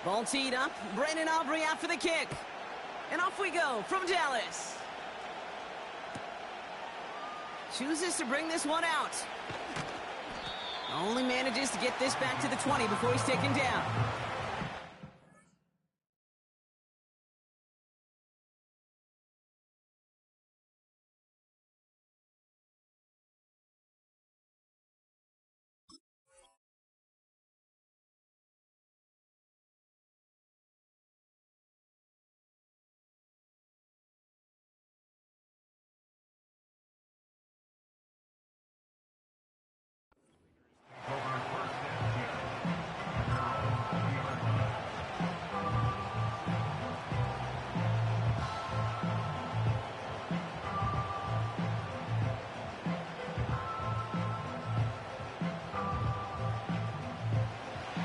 Ball teed up. Brandon Aubrey out for the kick. And off we go from Dallas. Chooses to bring this one out. Only manages to get this back to the 20 before he's taken down.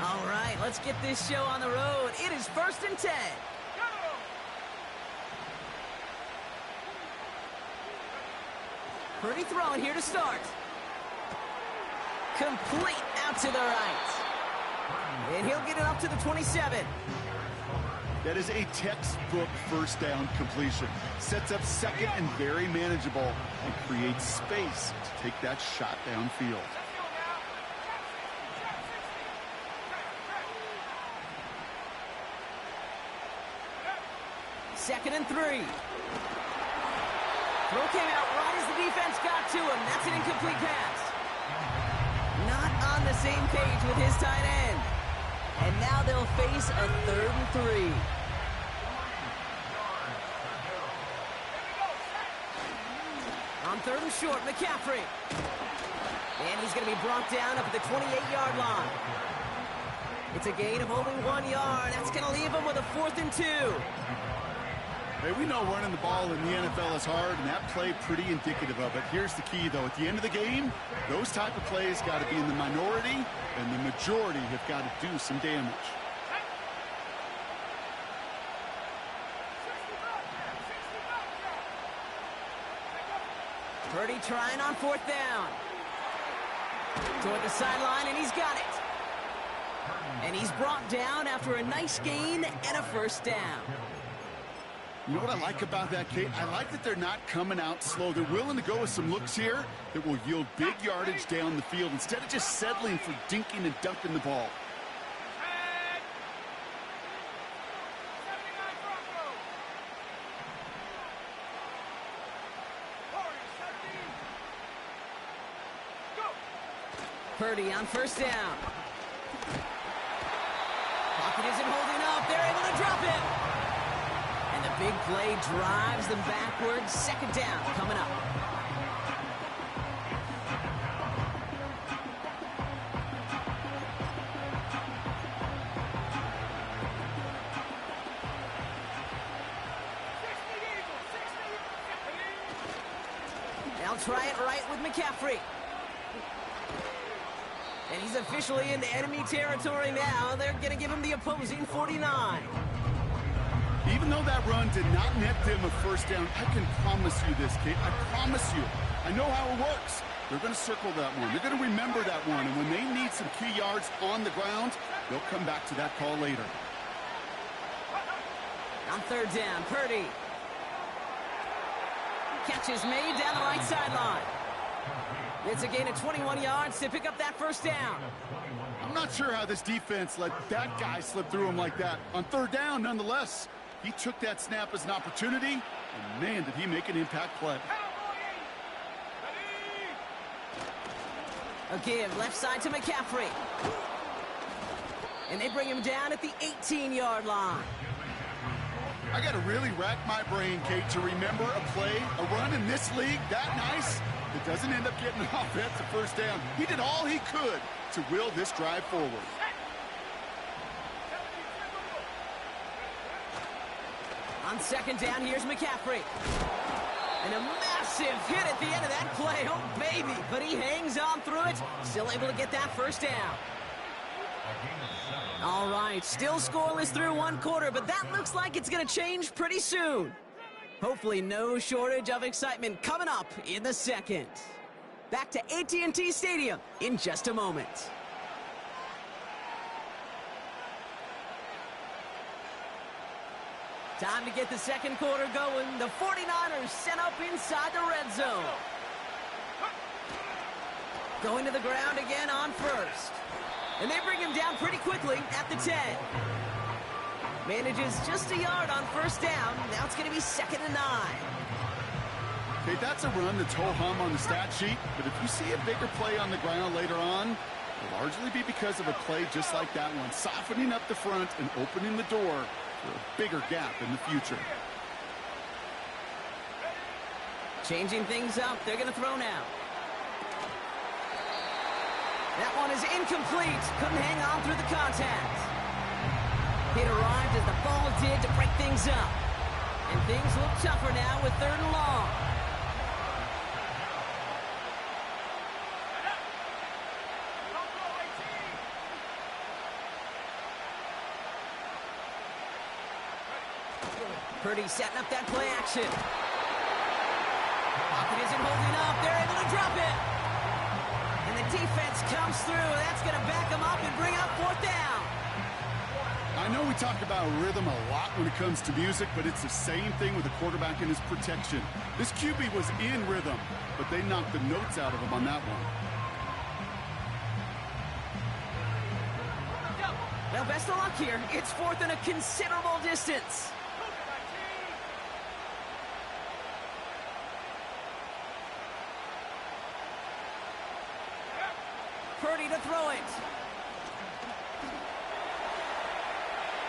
All right, let's get this show on the road. It is 1st and 10. Purdy throwing here to start. Complete out to the right. And he'll get it up to the 27. That is a textbook first down completion. Sets up second and very manageable and creates space to take that shot downfield. Second and 3. Throw came out right as the defense got to him. That's an incomplete pass. Not on the same page with his tight end. And now they'll face a 3rd and 3. On 3rd and short, McCaffrey. And he's going to be brought down up at the 28-yard line. It's a gain of only 1 yard. That's going to leave him with a 4th and 2. Hey, we know running the ball in the NFL is hard, and that play pretty indicative of it. Here's the key, though. At the end of the game, those type of plays got to be in the minority, and the majority have got to do some damage. Purdy trying on 4th down. Toward the sideline, and he's got it. And he's brought down after a nice gain and a 1st down. You know what I like about that, Kate? I like that they're not coming out slow. They're willing to go with some looks here that will yield big yardage down the field instead of just settling for dinking and dunking the ball. Purdy on 1st down. Pocket isn't holding up. They're able to drop it. And the big play drives them backwards. 2nd down coming up. They'll try it right with McCaffrey. And he's officially into enemy territory now. They're going to give him the opposing 49. Even though that run did not net them a 1st down, I can promise you this, Kate. I promise you. I know how it works. They're going to circle that one. They're going to remember that one. And when they need some key yards on the ground, they'll come back to that call later. On 3rd down, Purdy. Catch is made down the right sideline. It's a gain of 21 yards to pick up that 1st down. I'm not sure how this defense let that guy slip through him like that. On 3rd down, nonetheless, he took that snap as an opportunity, and man, did he make an impact play. A give left side to McCaffrey. And they bring him down at the 18-yard line. I got to really rack my brain, Kate, to remember a play, a run in this league that nice that doesn't end up getting an offensive 1st down. He did all he could to will this drive forward. On 2nd down, here's McCaffrey. And a massive hit at the end of that play. Oh, baby. But he hangs on through it. Still able to get that 1st down. All right, still scoreless through 1 quarter, but that looks like it's going to change pretty soon. Hopefully no shortage of excitement coming up in the 2nd. Back to AT&T Stadium in just a moment. Time to get the second quarter going. The 49ers sent up inside the red zone. Going to the ground again on first. And they bring him down pretty quickly at the 10. Manages just a yard on first down. Now it's going to be 2nd and 9. Okay, that's a run that's ho-hum on the stat sheet, but if you see a bigger play on the ground later on, it'll largely be because of a play just like that one, softening up the front and opening the door for a bigger gap in the future. Changing things up, they're going to throw now. That one is incomplete. Couldn't hang on through the contact. It arrived as the ball did to break things up. And things look tougher now with 3rd and long. Purdy setting up that play action. Pocket isn't holding up. They're able to drop it. And the defense comes through. That's going to back them up and bring up 4th down. I know we talk about rhythm a lot when it comes to music, but it's the same thing with the quarterback and his protection. This QB was in rhythm, but they knocked the notes out of him on that one. Well, best of luck here. It's 4th and a considerable distance. Purdy to throw it.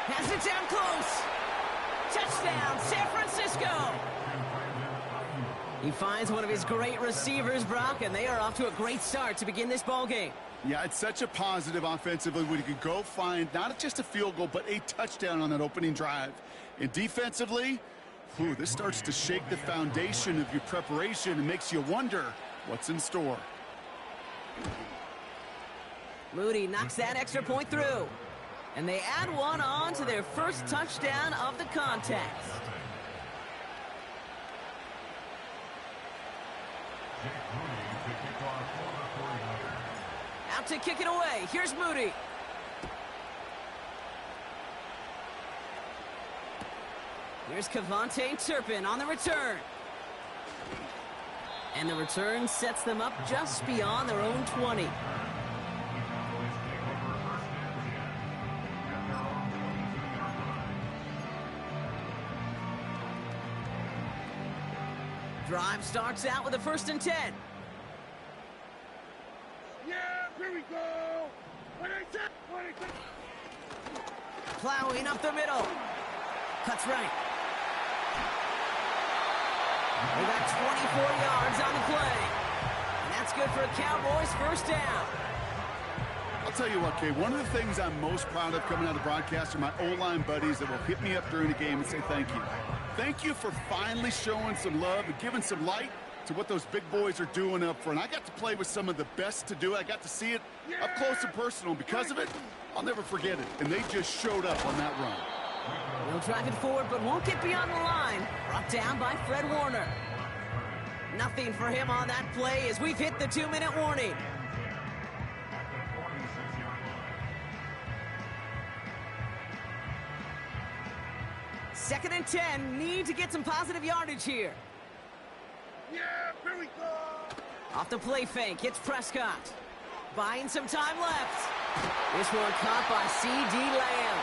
Has it down close. Touchdown, San Francisco. He finds one of his great receivers, Brock, and they are off to a great start to begin this ball game. Yeah, it's such a positive offensively when you can go find not just a field goal, but a touchdown on that opening drive. And defensively, this starts to shake the foundation of your preparation and makes you wonder what's in store. Moody knocks that extra point through. And they add one on to their first touchdown of the contest. Out to kick it away. Here's Moody. Here's Kevontae Turpin on the return. And the return sets them up just beyond their own 20. Drive starts out with a 1st and 10. Yeah, here we go. Plowing up the middle. Cuts right. They got 24 yards on the play. And that's good for a Cowboys 1st down. I'll tell you what, Kay, one of the things I'm most proud of coming out of the broadcast are my O-line buddies that will hit me up during the game and say thank you. Thank you for finally showing some love and giving some light to what those big boys are doing up front. I got to play with some of the best to do it. I got to see it up close and personal. Because of it, I'll never forget it. And they just showed up on that run. They'll drive it forward, but won't get beyond the line. Brought down by Fred Warner. Nothing for him on that play as we've hit the 2-minute warning. Second and 10, need to get some positive yardage here. Yeah, here we go. Off the play fake, hits Prescott. Buying some time left. This one caught by C.D. Lamb.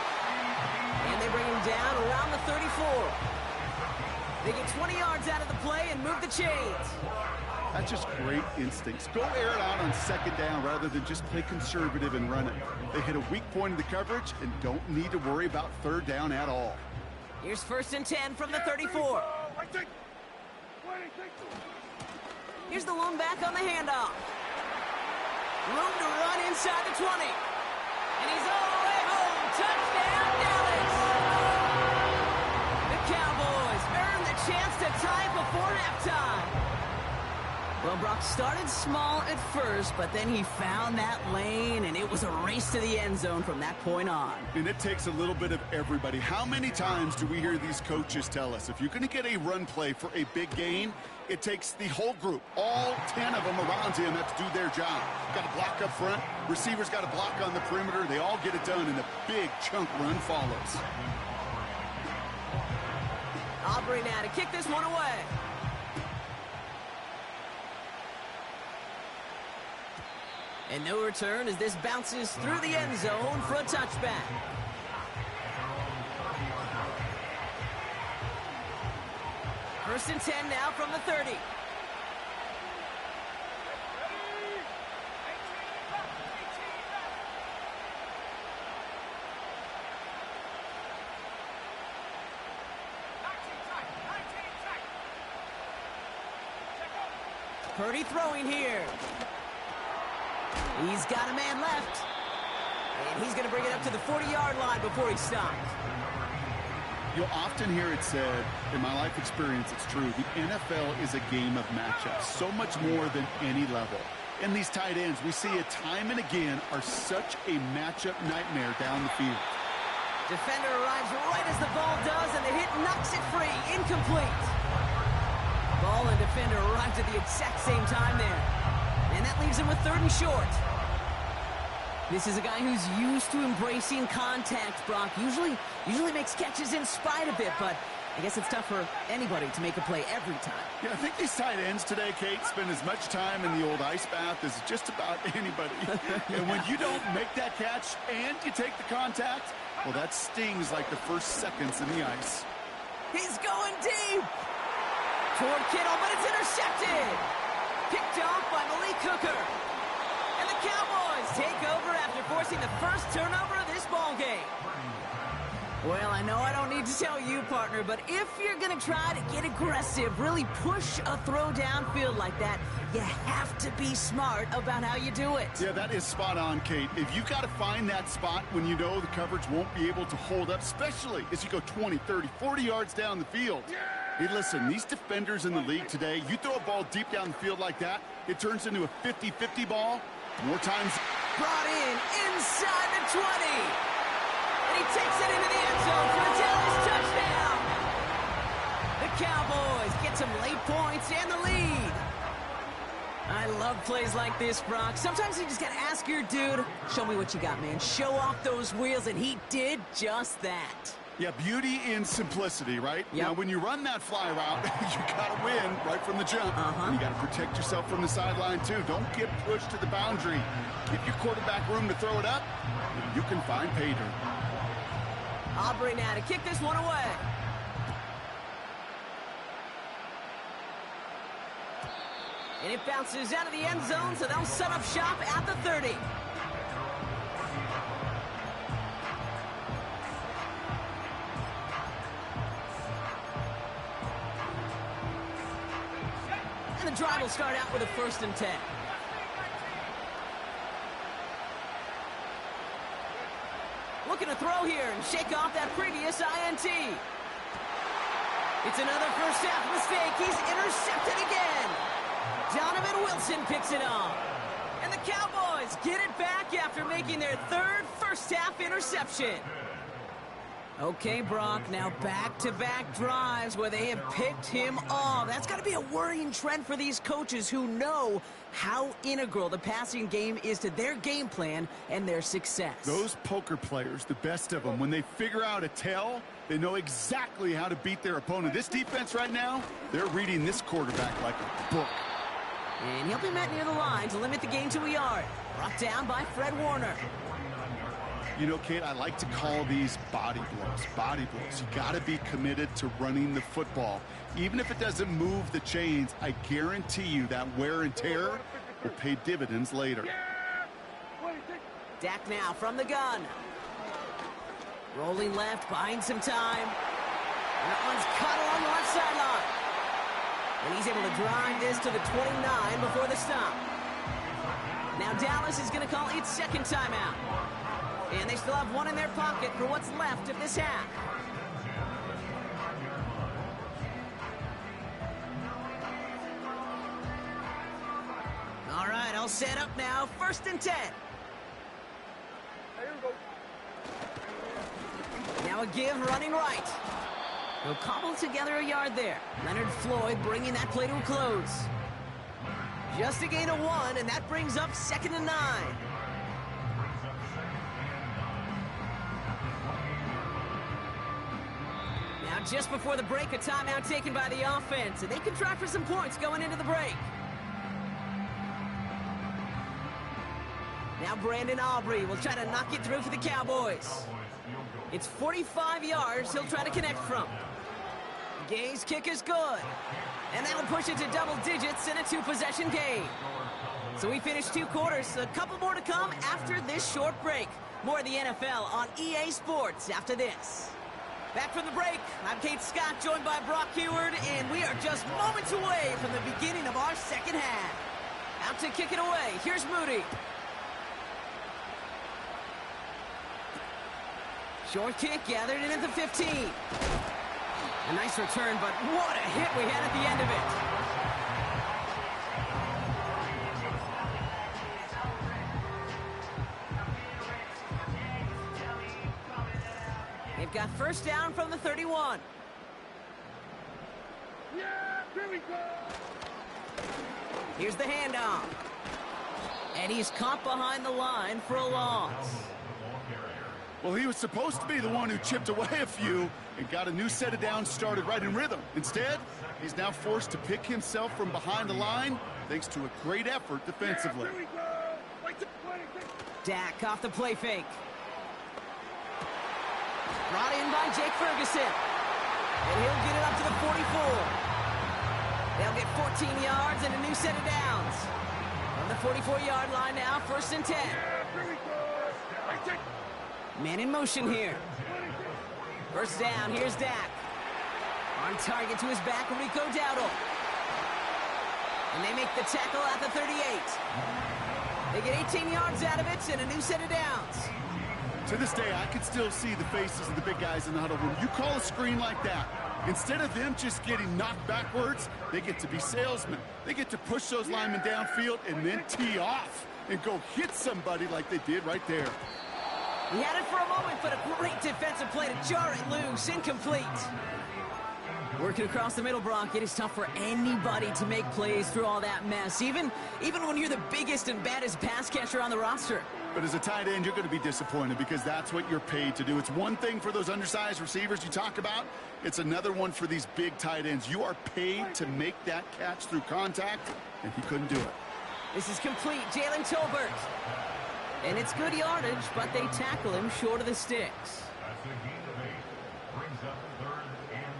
And they bring him down around the 34. They get 20 yards out of the play and move the chains. That's just great instincts. Go air it out on 2nd down rather than just play conservative and run it. They hit a weak point in the coverage and don't need to worry about 3rd down at all. Here's 1st and 10 from the 34. Here's the lone back on the handoff. Room to run inside the 20. And he's all the way home. Touchdown, Dallas! The Cowboys earn the chance to tie it before halftime. Well, Brock started small at first, but then he found that lane, and it was a race to the end zone from that point on. And it takes a little bit of everybody. How many times do we hear these coaches tell us, if you're going to get a run play for a big gain, it takes the whole group, all 10 of them around him have to do their job. Got to block up front. Receivers got to block on the perimeter. They all get it done, and a big chunk run follows. Aubrey now to kick this one away. And no return as this bounces through the end zone for a touchback. First and 10 now from the 30. Purdy throwing here. He's got a man left. And he's going to bring it up to the 40-yard line before he stops. You'll often hear it said, in my life experience, it's true, the NFL is a game of matchups, so much more than any level. And these tight ends, we see it time and again, are such a matchup nightmare down the field. Defender arrives right as the ball does, and the hit knocks it free. Incomplete. Ball and defender arrived at the exact same time there. And that leaves him with 3rd and short. This is a guy who's used to embracing contact, Brock. Usually makes catches in spite of it, but I guess it's tough for anybody to make a play every time. Yeah, I think these tight ends today, Kate, spend as much time in the old ice bath as just about anybody. And when you don't make that catch and you take the contact, well, that stings like the first seconds in the ice. He's going deep. Toward Kittle, but it's intercepted. Picked off by Malik Hooker. And the Cowboys take over after forcing the first turnover of this ballgame. Well, I know I don't need to tell you, partner, but if you're going to try to get aggressive, really push a throw downfield like that, you have to be smart about how you do it. Yeah, that is spot on, Kate. If you've got to find that spot when you know the coverage won't be able to hold up, especially as you go 20, 30, 40 yards down the field. Hey, listen, these defenders in the league today, you throw a ball deep down the field like that, it turns into a 50-50 ball. More times. Brought in inside the 20. And he takes it into the end zone for a Dallas touchdown. The Cowboys get some late points and the lead. I love plays like this, Brock. Sometimes you just got to ask your dude, show me what you got, man. Show off those wheels, and he did just that. Yeah, beauty in simplicity, right? Yep. Now, when you run that fly route, you got to win right from the jump. And you got to protect yourself from the sideline, too. Don't get pushed to the boundary. Give your quarterback room to throw it up, and you can find pay dirt. Aubrey now to kick this one away. And it bounces out of the end zone, so they'll set up shop at the 30. And the drive will start out with a 1st and 10. Looking to throw here and shake off that previous INT. It's another first half mistake. He's intercepted again. Donovan Wilson picks it off. And the Cowboys get it back after making their 3rd first half interception. Okay, Brock, now back-to-back drives where they have picked him off. That's got to be a worrying trend for these coaches who know how integral the passing game is to their game plan and their success. Those poker players, the best of them, when they figure out a tell, they know exactly how to beat their opponent. This defense right now, they're reading this quarterback like a book. And he'll be met near the line to limit the game to a yard. Brought down by Fred Warner. You know, Kate, I like to call these body blows. Body blows. You got to be committed to running the football. Even if it doesn't move the chains, I guarantee you that wear and tear will pay dividends later. Dak now from the gun. Rolling left, buying some time. And that one's cut along the left sideline. And he's able to drive this to the 29 before the stop. Now Dallas is going to call its 2nd timeout. And they still have one in their pocket for what's left of this half. All right, all set up now. 1st and 10. Now a give running right. He'll cobble together a yard there. Leonard Floyd bringing that play to a close. Just a gain of 1, and that brings up 2nd and 9. Now Now, just before the break, a timeout taken by the offense, and they can try for some points going into the break. Now Brandon Aubrey will try to knock it through for the Cowboys. It's 45 yards he'll try to connect from. Gay's kick is good. And that'll push it to double digits in a two-possession game. So we finished 2 quarters. A couple more to come after this short break. More of the NFL on EA Sports after this. Back from the break, I'm Kate Scott, joined by Brock Heward, and we are just moments away from the beginning of our second half. Out to kick it away. Here's Moody. Short kick gathered in at the 15. A nice return, but what a hit we had at the end of it. They've got first down from the 31. Yeah, here we go. Here's the handoff. And he's caught behind the line for a loss. Well, he was supposed to be the one who chipped away a few and got a new set of downs started right in rhythm. Instead, he's now forced to pick himself from behind the line thanks to a great effort defensively. Yeah, here we go. Like the play. Dak off the play fake. Brought in by Jake Ferguson. And he'll get it up to the 44. They'll get 14 yards and a new set of downs. On the 44-yard line now, 1st and 10. Yeah, here we go. Like the Man in motion here. First down, here's Dak. On target to his back, Rico Dowdle. And they make the tackle at the 38. They get 18 yards out of it and a new set of downs. To this day, I can still see the faces of the big guys in the huddle room. You call a screen like that, instead of them just getting knocked backwards, they get to be salesmen. They get to push those linemen downfield and then tee off and go hit somebody like they did right there. He had it for a moment, but a great defensive play to jar it loose. Incomplete. Working across the middle, Brock, it is tough for anybody to make plays through all that mess, even when you're the biggest and baddest pass catcher on the roster. But as a tight end, you're going to be disappointed because that's what you're paid to do. It's one thing for those undersized receivers you talk about. It's another one for these big tight ends. You are paid to make that catch through contact, and he couldn't do it. This is complete. Jalen Tolbert. And it's good yardage, but they tackle him short of the sticks. That's a gain of 8. Brings up 3rd and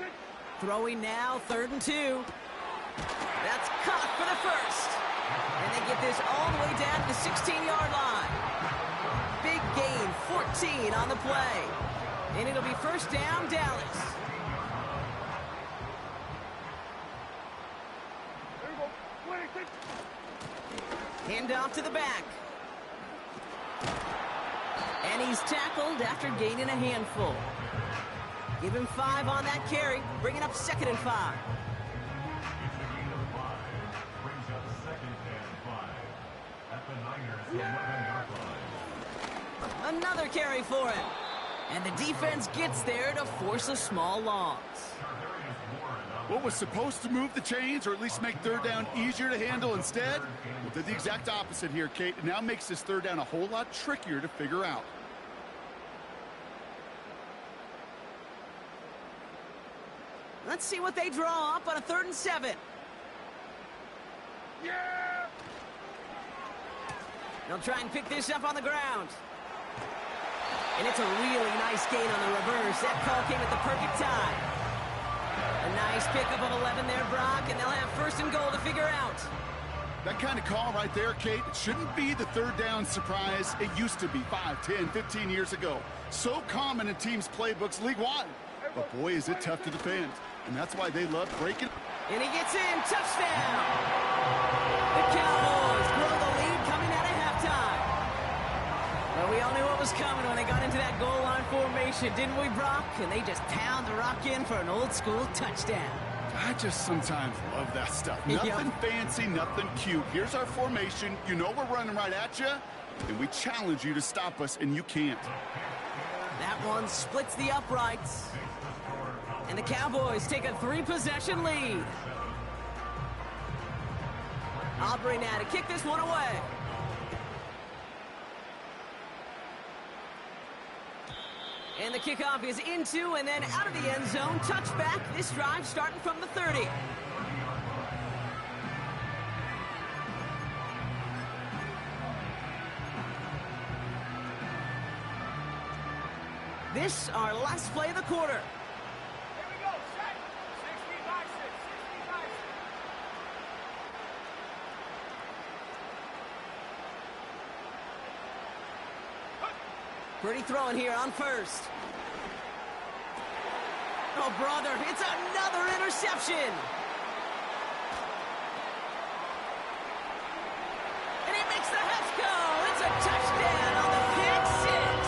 2. Throwing now, 3rd and 2. That's caught for the first. And they get this all the way down to the 16-yard line. Big gain, 14 on the play. And it'll be first down, Dallas. Hand off to the back. And he's tackled after gaining a handful. Give him 5 on that carry, bringing up 2nd and 5. Brings up 2nd and 5 at the Niners' 11-yard line. Another carry for him. And the defense gets there to force a small loss. What was supposed to move the chains or at least make 3rd down easier to handle instead? Well, did the exact opposite here, Kate. It now makes this 3rd down a whole lot trickier to figure out. Let's see what they draw up on a 3rd and 7. Yeah. They'll try and pick this up on the ground. And it's a really nice gain on the reverse. That call came at the perfect time. A nice pickup of 11 there, Brock, and they'll have 1st and goal to figure out. That kind of call right there, Kate, it shouldn't be the 3rd down surprise it used to be 5, 10, 15 years ago. So common in teams' playbooks league-wide. But boy, is it tough to defend. And that's why they love breaking. And he gets in. Touchdown! The Cowboys grow the lead coming out of halftime. Well, we all knew what was coming when they got into that goal line formation, didn't we, Brock? And they just pound the rock in for an old-school touchdown. I just sometimes love that stuff. Yep. Nothing fancy, nothing cute. Here's our formation. You know we're running right at you, and we challenge you to stop us, and you can't. That one splits the uprights. And the Cowboys take a 3-possession lead. Aubrey now to kick this one away. And And the kickoff is into and then out of the end zone. Touchback. This drive starting from the 30. This, our last play of the quarter. Here we go, set. 60 by 6, 60 by 6. Pretty throwing here on first. Oh, brother, it's another interception. And he makes the Hets go. It's a touchdown on the pick six.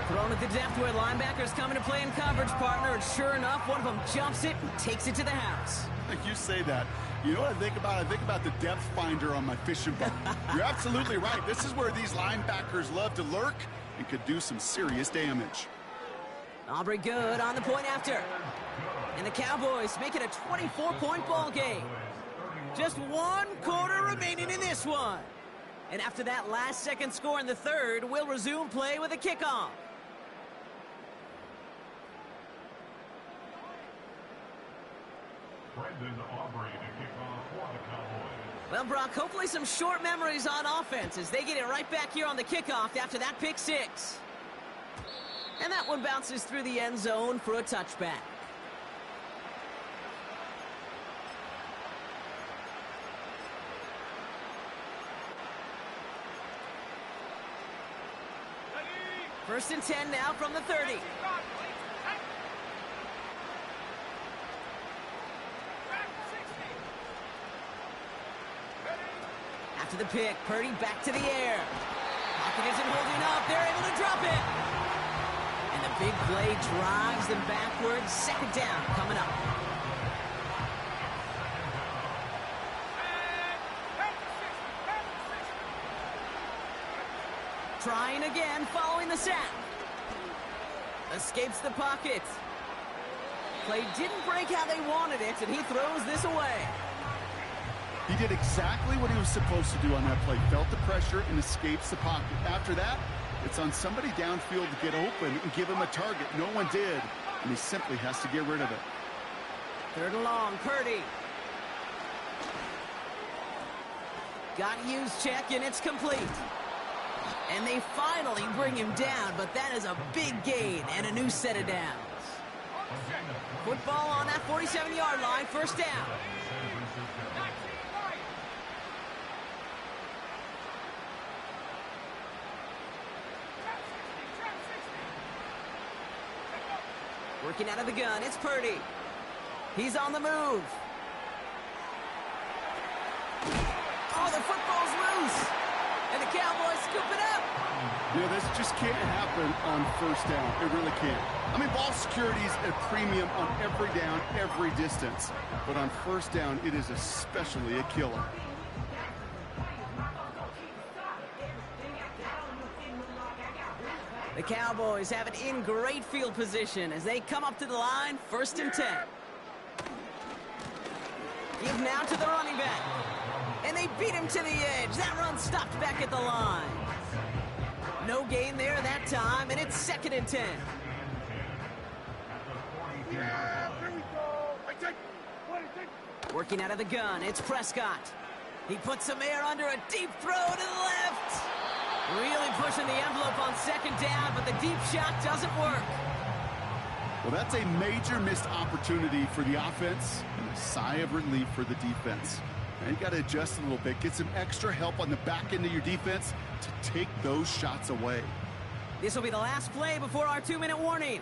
Thrown at the depth where linebackers come into play in coverage, partner, and sure enough, one of them jumps it and takes it to the house. You say that. You know what I think about? I think about the depth finder on my fishing boat. You're absolutely right. This is where these linebackers love to lurk and could do some serious damage. Aubrey good on the point after. And the Cowboys make it a 24-point ball game. Just one quarter remaining in this one. And after that last-second score in the third, we'll resume play with a kickoff. Brendan Aubrey to kick off for the Cowboys. Well, Brock, hopefully some short memories on offense as they get it right back here on the kickoff after that pick six. And that one bounces through the end zone for a touchback. First and 10 now from the 30. After the pick, Purdy back to the air. Pocket isn't holding up. They're able to drop it. And the big play drives them backwards. Second down coming up. Trying again following the sack. Escapes the pocket. Play didn't break how they wanted it, and he throws this away. He did exactly what he was supposed to do on that play. Felt the pressure and escapes the pocket. After that, it's on somebody downfield to get open and give him a target. No one did, and he simply has to get rid of it. Third and long, Purdy. Got Hughes check, and it's complete. And they finally bring him down, but that is a big gain and a new set of downs. Football on that 47-yard line, first down. Working out of the gun, it's Purdy. He's on the move. Oh, the football's loose. And the Cowboys scoop it up. You know, this just can't happen on first down. It really can't. I mean, ball security is a premium on every down, every distance. But on first down, it is especially a killer. The Cowboys have it in great field position as they come up to the line, first and 10. Give now to the running back. And they beat him to the edge. That run stopped back at the line. No gain there that time, and it's second and 10. Yeah, here we go. I take. Working out of the gun, it's Prescott. He puts some air under a deep throw to the left. Really pushing the envelope on second down, but the deep shot doesn't work. Well, that's a major missed opportunity for the offense and a sigh of relief for the defense. Now you got to adjust a little bit, get some extra help on the back end of your defense to take those shots away. This will be the last play before our 2-minute warning.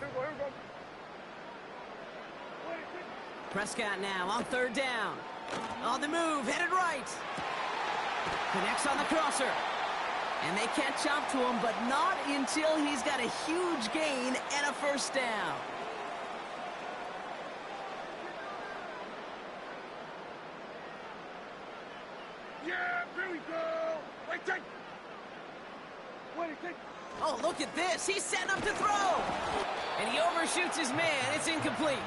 Prescott now on third down. On the move, headed right. Connects on the crosser. And they catch up to him, but not until he's got a huge gain and a first down. Yeah, here we go. I take. Oh, look at this. He's setting up to throw. And he overshoots his man. It's incomplete.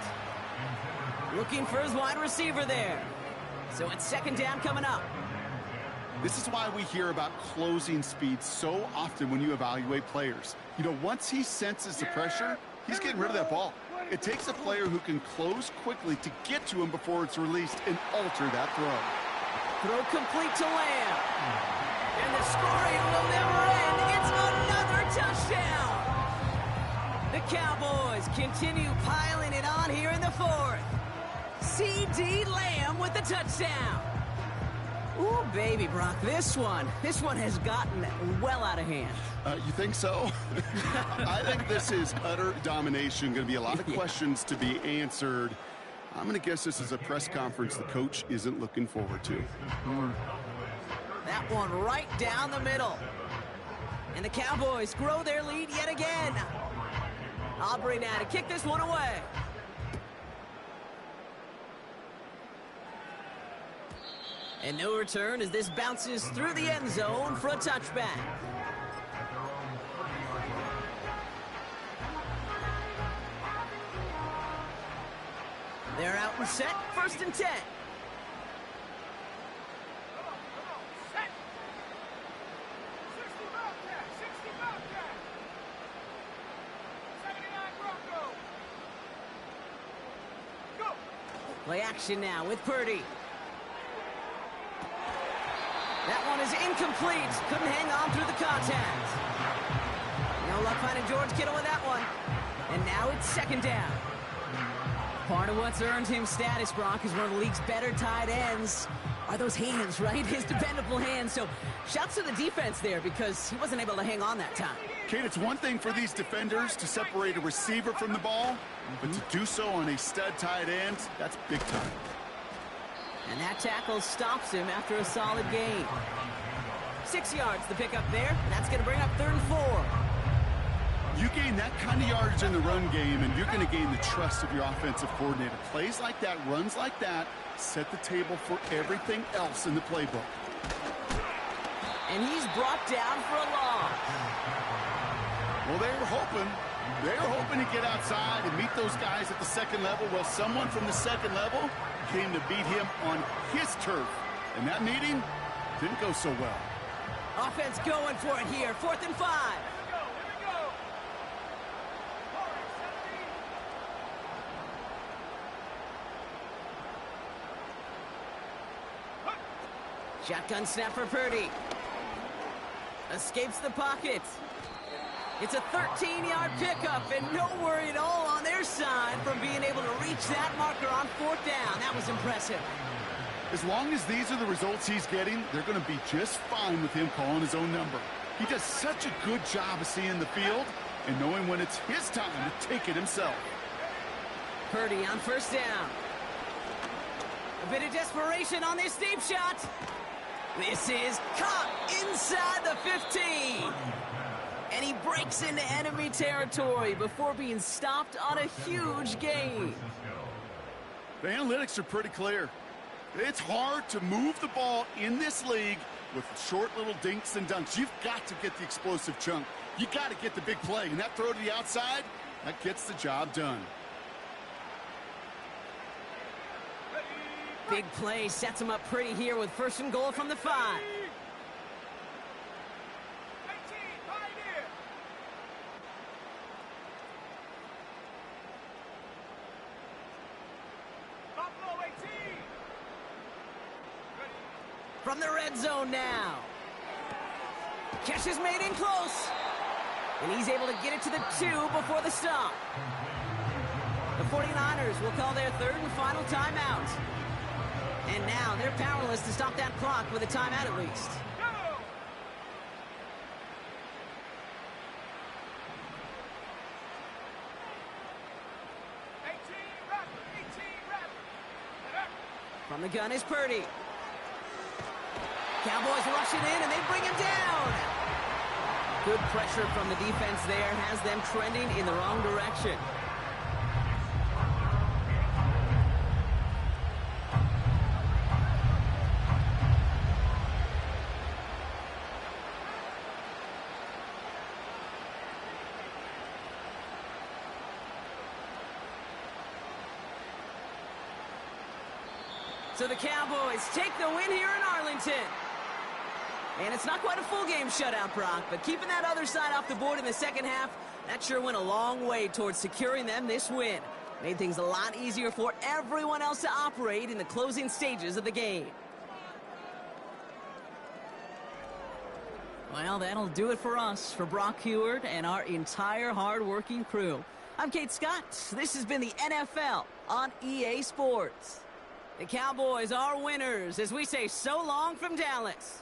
Looking for his wide receiver there. So it's second down coming up. This is why we hear about closing speed so often when you evaluate players. You know, once he senses the pressure, he's getting rid of that ball. It takes a player who can close quickly to get to him before it's released and alter that throw. Throw complete to Lamb. And the scoring will never end. It's another touchdown. The Cowboys continue piling it on here in the fourth. C.D. Lamb with the touchdown. Ooh, baby, Brock, this one has gotten well out of hand. You think so? I think this is utter domination. Going to be a lot of questions to be answered. I'm going to guess this is a press conference the coach isn't looking forward to. That one right down the middle. And the Cowboys grow their lead yet again. Aubrey now to kick this one away. And no return as this bounces through the end zone for a touchback. They're out and set, 1st and 10. Set. 60 Bobcat, 60 Bobcat. 79 Bronco. Go. Play action now with Purdy. That one is incomplete. Couldn't hang on through the contact. No luck finding George Kittle with that one. And now it's 2nd down. Part of what's earned him status, Brock, is one of the league's better tight ends. Are those hands, right? His dependable hands. So shouts to the defense there because he wasn't able to hang on that time. Kate, it's one thing for these defenders to separate a receiver from the ball, but to do so on a stud tight end, that's big time. And that tackle stops him after a solid gain. 6 yards the pickup there. That's going to bring up 3rd and 4. You gain that kind of yardage in the run game, and you're going to gain the trust of your offensive coordinator. Plays like that, runs like that, set the table for everything else in the playbook. And he's brought down for a loss. Well, they were hoping to get outside and meet those guys at the 2nd level. Well, someone from the 2nd level came to beat him on his turf. And that meeting didn't go so well. Offense going for it here. 4th and 5. Shotgun snap for Purdy. Escapes the pocket. It's a 13-yard pickup, and no worry at all on their side from being able to reach that marker on 4th down. That was impressive. As long as these are the results he's getting, they're going to be just fine with him calling his own number. He does such a good job of seeing the field and knowing when it's his time to take it himself. Purdy on 1st down. A bit of desperation on this deep shot. This is caught inside the 15. And he breaks into enemy territory before being stopped on a huge gain. The analytics are pretty clear. It's hard to move the ball in this league with short little dinks and dunks. You've got to get the explosive chunk. You got to get the big play. And that throw to the outside, that gets the job done. Big play sets him up pretty here with 1st and goal from the 5. From the red zone now. Catch is made in close. And he's able to get it to the 2 before the stop. The 49ers will call their 3rd and final timeout. And now they're powerless to stop that clock with a timeout at least. From the gun is Purdy. Cowboys rushing in, and they bring him down. Good pressure from the defense there has them trending in the wrong direction. So the Cowboys take the win here in Arlington. And it's not quite a full game shutout, Brock, but keeping that other side off the board in the second half, that sure went a long way towards securing them this win. Made things a lot easier for everyone else to operate in the closing stages of the game. Well, that'll do it for us, for Brock Heward and our entire hard-working crew. I'm Kate Scott. This has been the NFL on EA Sports. The Cowboys are winners as we say so long from Dallas.